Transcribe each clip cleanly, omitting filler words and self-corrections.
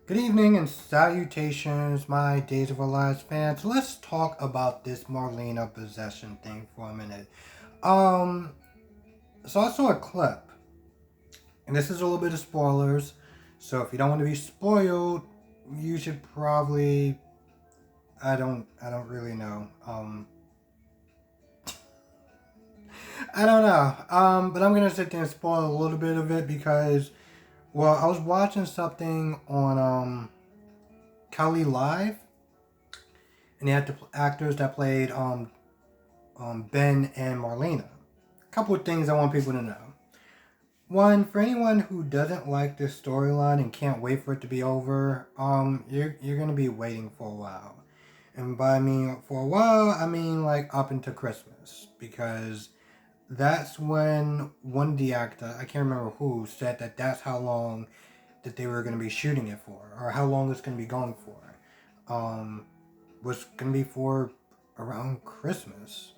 Good evening and salutations, my Days of Our Lives fans. Let's talk about this Marlena possession thing for a minute. Um, so I saw a clip, and this is a little bit of spoilers. So if you don't want to be spoiled, you should probably. I don't really know. I don't know. But I'm gonna sit there and spoil a little bit of it because, well, I was watching something on Kelly Live, and they had the actors that played Ben and Marlena. A couple of things I want people to know. One, for anyone who doesn't like this storyline and can't wait for it to be over, you're gonna be waiting for a while. And by I mean for a while, I mean like up into Christmas, because that's when one of the actor, I can't remember who, said that that's how long that they were gonna be shooting it for, or how long it's gonna be going for. Was gonna be for around Christmas.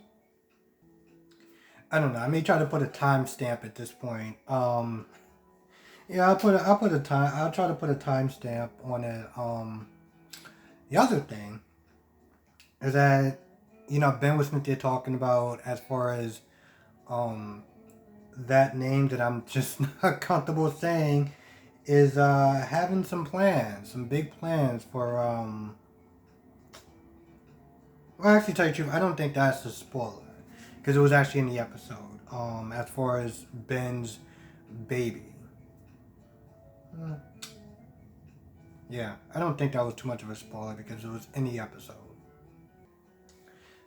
I don't know. I may try to put a timestamp at this point. Yeah, I'll put a time. I'll try to put a timestamp on it. The other thing is that Ben was there talking about as far as um that name that I'm just not comfortable saying is having some plans, some big plans for Well, actually, tell you the truth, I don't think that's a spoiler because it was actually in the episode. As far as Ben's baby. Uh, Yeah, I don't think that was too much of a spoiler because it was in the episode.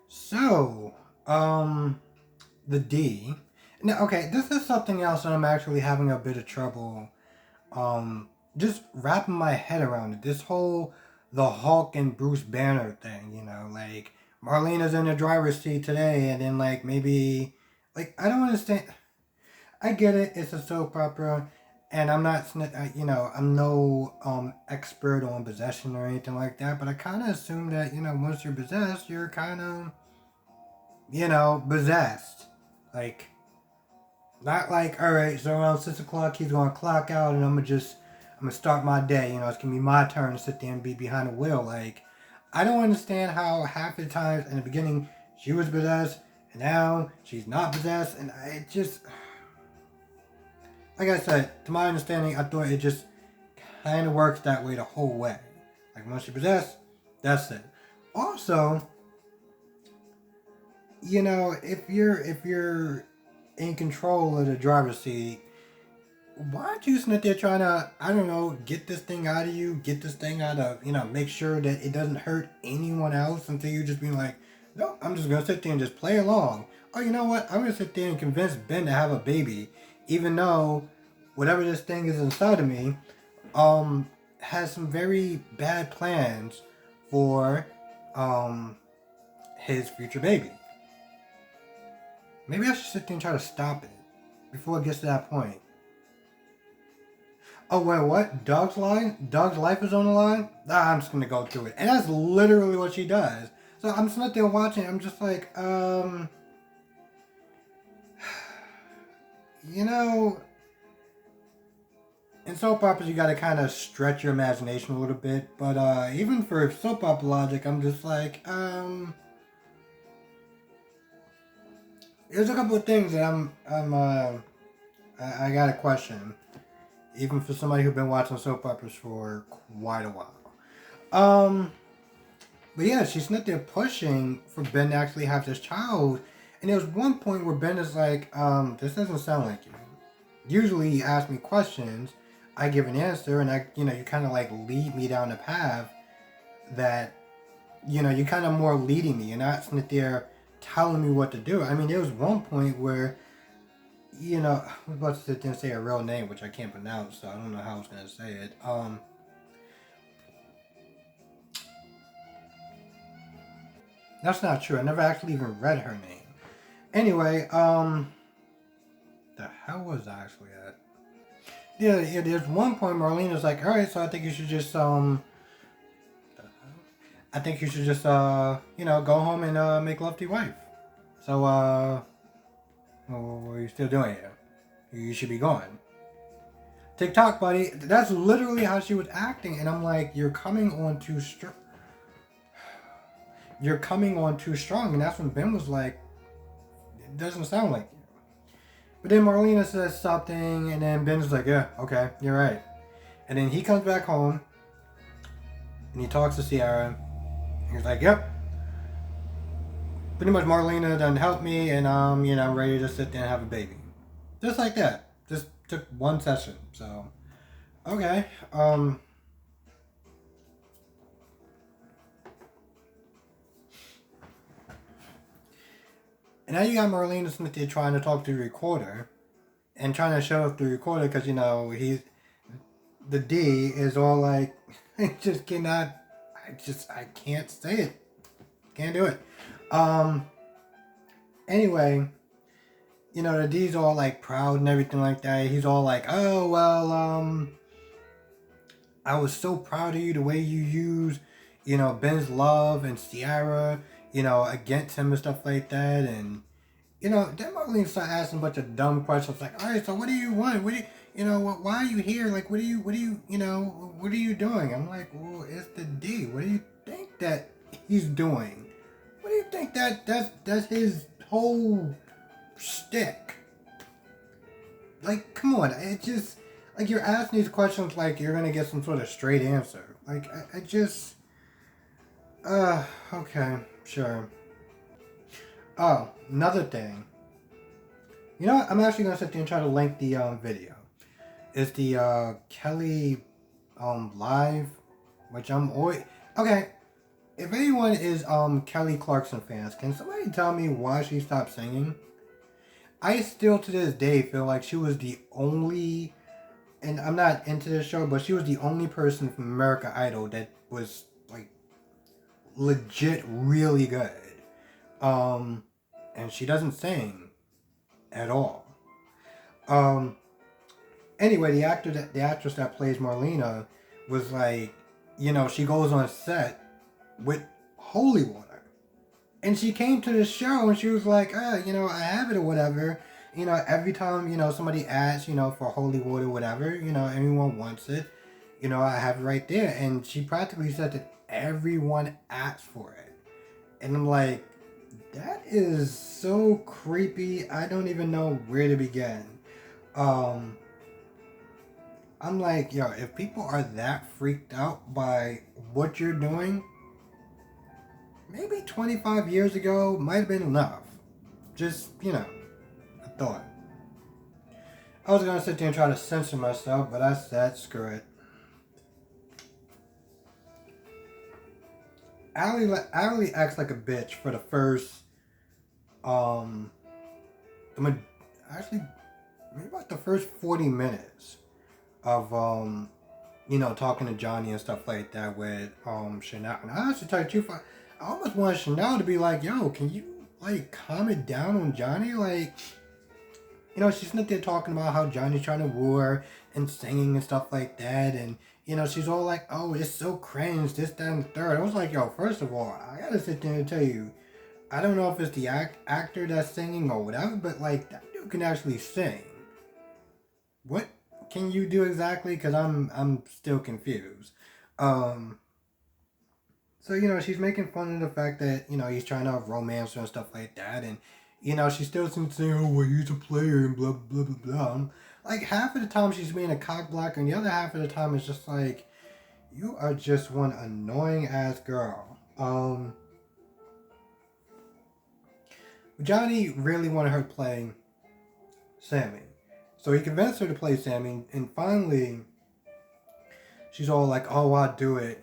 So, the D. Now, okay, this is something else that I'm actually having a bit of trouble, just wrapping my head around it. This whole the Hulk and Bruce Banner thing, like Marlena's in the driver's seat today, and then like maybe, like I don't understand. I get it. It's a soap opera, and I'm not, I'm no expert on possession or anything like that. But I kind of assume that once you're possessed, you're kind of possessed. Like not like all right. So around 6 o'clock, he's gonna clock out, and I'm gonna start my day. It's gonna be my turn to sit there and be behind the wheel. Like I don't understand how half the times in the beginning she was possessed, and now she's not possessed, and it just like I said, to my understanding, I thought it just kind of works that way the whole way. Like once you possess, that's it. Also, if you're in control of the driver's seat, why aren't you sitting there trying to, I don't know, get this thing out of you, get this thing out of, make sure that it doesn't hurt anyone else until you just being like, no, I'm just gonna sit there and just play along. Oh, you know what? I'm gonna sit there and convince Ben to have a baby, even though whatever this thing is inside of me, has some very bad plans for his future baby. Maybe I should sit there and try to stop it before it gets to that point. Oh wait, what? Doug's line? Doug's life is on the line? I'm just gonna go through it, and that's literally what she does. So I'm sitting there watching. I'm just like, you know, in soap operas you gotta kind of stretch your imagination a little bit. But even for soap opera logic, I'm just like, there's a couple of things that I got a question, even for somebody who's been watching soap operas for quite a while. Um, but yeah, she's not there pushing for Ben to actually have this child, and there was one point where Ben is like, this doesn't sound like you. Usually, you ask me questions, I give an answer, and you kind of like lead me down the path that, you kind of more leading me. You're not sitting there telling me what to do. I mean, there was one point where I was about to sit there and say a real name, which I can't pronounce, so I don't know how I was gonna say it. That's not true. I never actually even read her name. Anyway, the hell was I actually at? Yeah, yeah. There's one point Marlena's like, all right, so I think you should just I think you should just go home and make love to your wife. So what are you still doing here? You should be going. TikTok, buddy. That's literally how she was acting, and I'm like, you're coming on too strong. You're coming on too strong, and that's when Ben was like, it doesn't sound like you. But then Marlena says something, and then Ben's like, yeah, okay, you're right. And then he comes back home, and he talks to Ciara. He's like, yep, pretty much Marlena done helped me, and I'm ready to sit there and have a baby. Just like that. Just took one session. So, okay. And now you got Marlena Smith there trying to talk to the recorder, and trying to show up the recorder because the D is all like, I just cannot. I can't say it. Can't do it. Anyway, the D's all like proud and everything like that. He's all like, oh well, I was so proud of you the way you use, Ben's love and Ciara, against him and stuff like that. And then Marlene started asking a bunch of dumb questions like, all right, so what do you want? What do why are you here? Like, what are you doing? I'm like, well, it's the D. What do you think that he's doing? What do you think that's his whole shtick? Like, come on, it just, like, you're asking these questions like you're gonna get some sort of straight answer. Like, I just, okay, sure. Oh, another thing. You know what? I'm actually gonna sit there and try to link the video. It's the Kelly live, which I'm always okay. If anyone is Kelly Clarkson fans, can somebody tell me why she stopped singing? I still to this day feel like she was the only, and I'm not into this show, but she was the only person from American Idol that was like legit really good. And she doesn't sing at all. Anyway, the actress that plays Marlena was like, she goes on set with holy water. And she came to the show and she was like, I have it or whatever. Every time, somebody asks, for holy water or whatever, everyone wants it. I have it right there. And she practically said that everyone asks for it. And I'm like, that is so creepy. I don't even know where to begin. I'm like, yo, if people are that freaked out by what you're doing, maybe 25 years ago might have been enough. Just, a thought. I was gonna sit there and try to censor myself, but I said, screw it. Allie acts like a bitch for the first, actually, maybe about the first 40 minutes of, talking to Johnny and stuff like that with, Chanel. And I have to tell you the truth, I almost wanted Chanel to be like, yo, can you, like, calm it down on Johnny? Like, she's not there talking about how Johnny's trying to woo her and singing and stuff like that. And, she's all like, oh, it's so cringe, this, that, and the third. I was like, yo, first of all, I gotta sit there and tell you, I don't know if it's the actor that's singing or whatever, but, like, that dude can actually sing. What can you do exactly? Because I'm still confused. So, she's making fun of the fact that, he's trying to romance her and stuff like that. And, she still seems to say, oh, well, he's a player and blah, blah, blah, blah. Like, half of the time she's being a cock blocker, and the other half of the time it's just like, you are just one annoying ass girl. Johnny really wanted her playing Sammy. So he convinced her to play Sammy, and finally, she's all like, oh, I'll do it,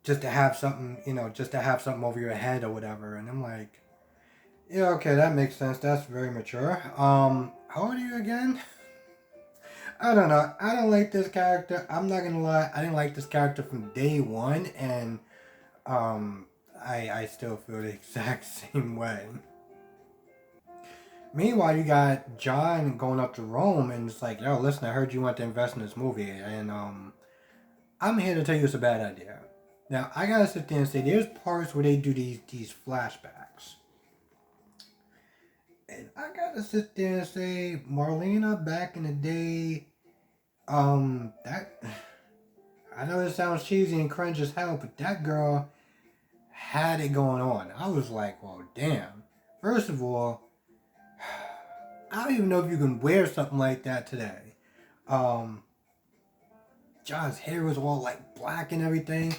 just to have something, over your head or whatever. And I'm like, yeah, okay, that makes sense. That's very mature. How old are you again? I don't know. I don't like this character. I'm not gonna lie. I didn't like this character from day one, and I still feel the exact same way. Meanwhile, you got John going up to Rome, and it's like, yo, listen, I heard you want to invest in this movie, and I'm here to tell you it's a bad idea. Now, I gotta sit there and say, there's parts where they do these flashbacks. And I gotta sit there and say, Marlena back in the day, That I know it sounds cheesy and cringe as hell, but that girl had it going on. I was like, well, damn. First of all, I don't even know if you can wear something like that today. Um, John's hair was all like black and everything.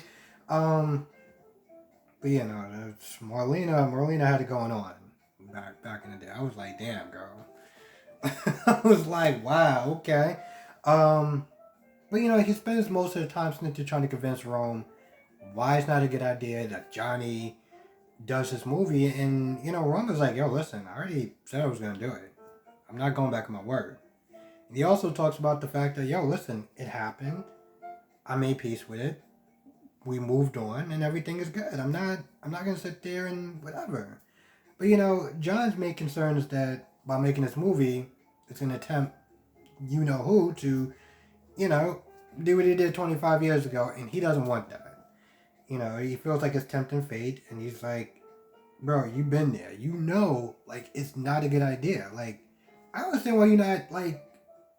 Um, but you know, it's Marlena had it going on back in the day. I was like, damn, girl. I was like, wow, okay. Um, but you know, he spends most of the time Snitcher trying to convince Rome why it's not a good idea that Johnny does this movie, and you know, Rome is like, yo, listen, I already said I was gonna do it. I'm not going back on my word. And he also talks about the fact that, yo, listen, it happened. I made peace with it. We moved on, and everything is good. I'm not gonna sit there and whatever. But you know, John's main concern is that by making this movie, it's gonna attempt you know who to, you know, do what he did 25 years ago, and he doesn't want that. You know, he feels like it's tempting fate, and he's like, bro, you've been there. You know, like, it's not a good idea. Like, I don't understand why you're not, like,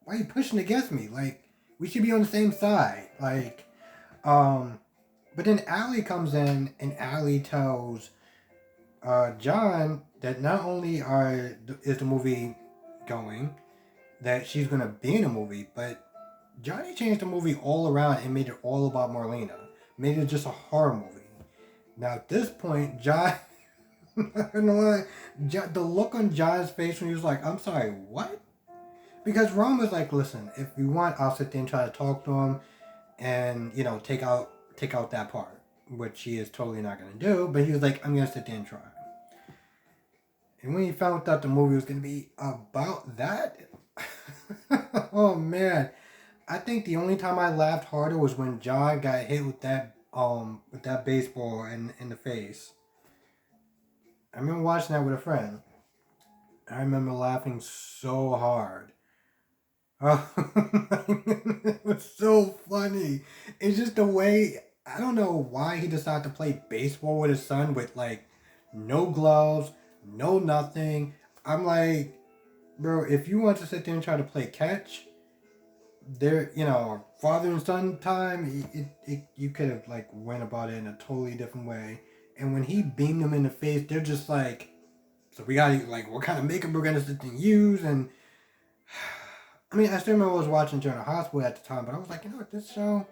why are you pushing against me? Like, we should be on the same side. Like, but then Allie comes in, and Allie tells John that not only is the movie going, that she's gonna be in a movie, but Johnny changed the movie all around and made it all about Marlena. Made it just a horror movie. Now at this point, John, I don't know why, the look on John's face when he was like, "I'm sorry, what?" Because Ron was like, "Listen, if you want, I'll sit there and try to talk to him, and you know, take out that part," which he is totally not gonna do. But he was like, "I'm gonna sit there and try." And when he found out the movie was gonna be about that, oh man, I think the only time I laughed harder was when John got hit with that baseball in the face. I remember watching that with a friend. I remember laughing so hard. Oh, it was so funny. It's just the way, I don't know why he decided to play baseball with his son with like no gloves, no nothing. I'm like, bro, if you want to sit there and try to play catch, there, you know, father and son time, you could have like went about it in a totally different way. And when he beamed them in the face, they're just like, so we gotta like, what kind of makeup we're gonna sit and use. And I mean, I still remember I was watching during the hospital at the time, but I was like, you know what, this show,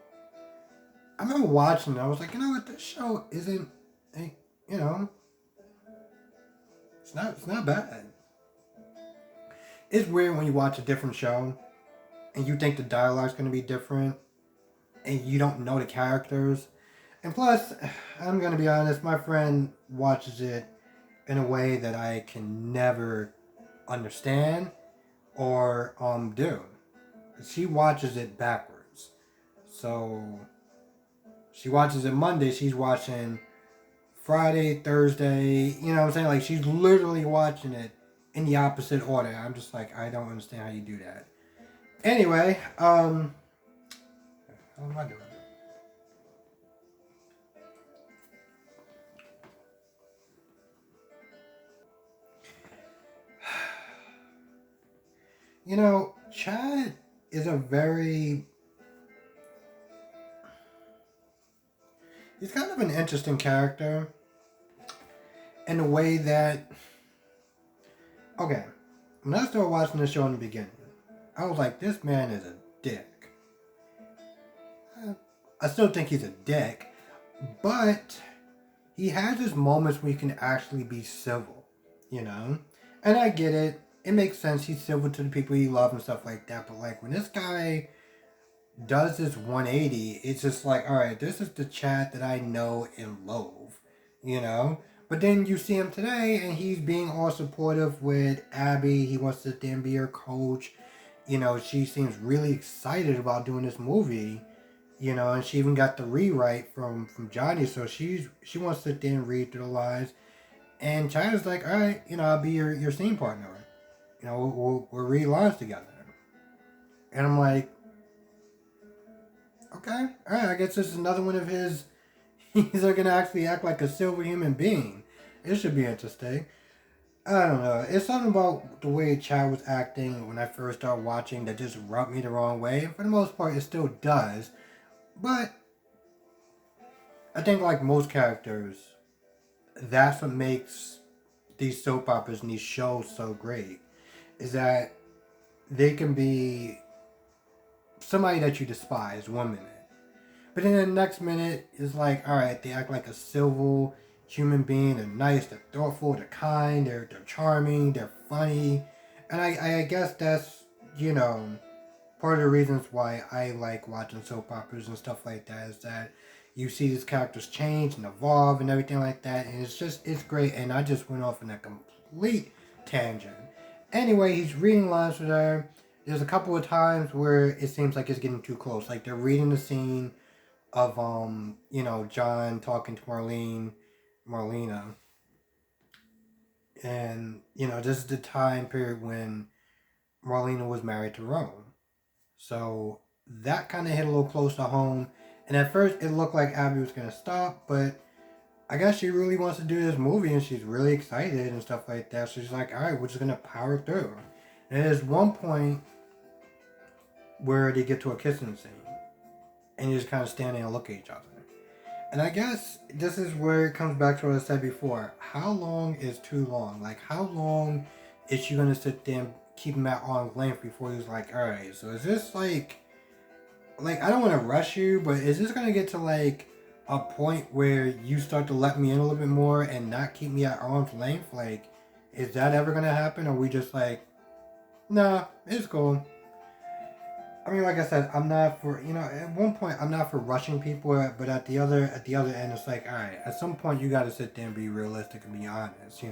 I remember watching it, I was like, you know what, this show isn't, you know, it's not bad. It's weird when you watch a different show and you think the dialogue's gonna be different and you don't know the characters. And plus, I'm gonna be honest, my friend watches it in a way that I can never understand or do. She watches it backwards. So she watches it Monday, she's watching Friday, Thursday, you know what I'm saying? Like she's literally watching it in the opposite order. I'm just like, I don't understand how you do that. Anyway, what am I doing? You know, Chad is a very. He's kind of an interesting character in a way that. Okay, when I started watching the show in the beginning, I was like, this man is a dick. I still think he's a dick, but he has his moments where he can actually be civil, you know? And I get it. It makes sense. He's civil to the people he loves and stuff like that. But like when this guy does this 180, it's just like, all right, this is the Chad that I know and loathe, you know? But then you see him today and he's being all supportive with Abby. He wants to then be her coach. You know, she seems really excited about doing this movie. You know, and she even got the rewrite from Johnny, so she wants to sit there and read through the lines. And China's like, all right, you know, I'll be your scene partner. You know, we'll read lines together. And I'm like, okay, all right, I guess this is another one of his. He's going to actually act like a silver human being. It should be interesting. I don't know. It's something about the way Chad was acting when I first started watching that just rubbed me the wrong way. And for the most part, it still does. But I think, like most characters, that's what makes these soap operas and these shows so great. Is that they can be somebody that you despise 1 minute. But then the next minute is like, all right, they act like a civil human being. They're nice, they're thoughtful, they're kind, they're charming, they're funny. And I guess that's, you know, part of the reasons why I like watching soap operas and stuff like that is that you see these characters change and evolve and everything like that. And it's great. And I just went off on a complete tangent. Anyway, he's reading lines with her. There's a couple of times where it seems like it's getting too close. Like they're reading the scene of John talking to Marlena, and this is the time period when Marlena was married to Rome, so that kind of hit a little close to home. And at first, it looked like Abby was gonna stop, but I guess she really wants to do this movie, and she's really excited and stuff like that. So she's like, "All right, we're just gonna power through." And there's one point where they get to a kissing scene, and you just kind of stand there and look at each other. And I guess this is where it comes back to what I said before. How long is too long? Like, how long is she going to sit there and keep him at arm's length before he's like, all right, so is this I don't want to rush you, but is this going to get to like a point where you start to let me in a little bit more and not keep me at arm's length? Like, is that ever going to happen? Or are we just like, nah, it's cool? I mean, like I said, I'm not for At one point, I'm not for rushing people, but at the other end, it's like, all right. At some point, you got to sit there and be realistic and be honest.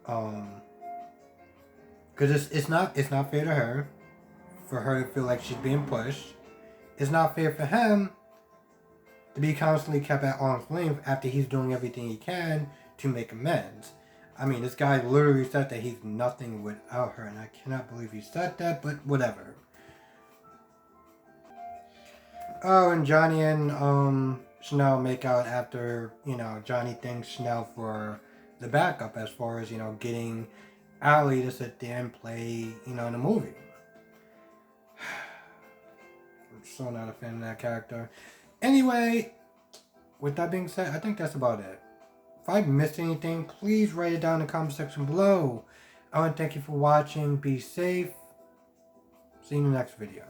Um, because it's not fair to her for her to feel like she's being pushed. It's not fair for him to be constantly kept at arm's length after he's doing everything he can to make amends. I mean, this guy literally said that he's nothing without her, and I cannot believe he said that. But whatever. Oh, and Johnny and Chanel make out after Johnny thanks Chanel for the backup as far as getting Allie to sit there and play in the movie. I'm so not a fan of that character. Anyway, with that being said, I think that's about it. If I missed anything, please write it down in the comment section below. I want to thank you for watching. Be safe. See you in the next video.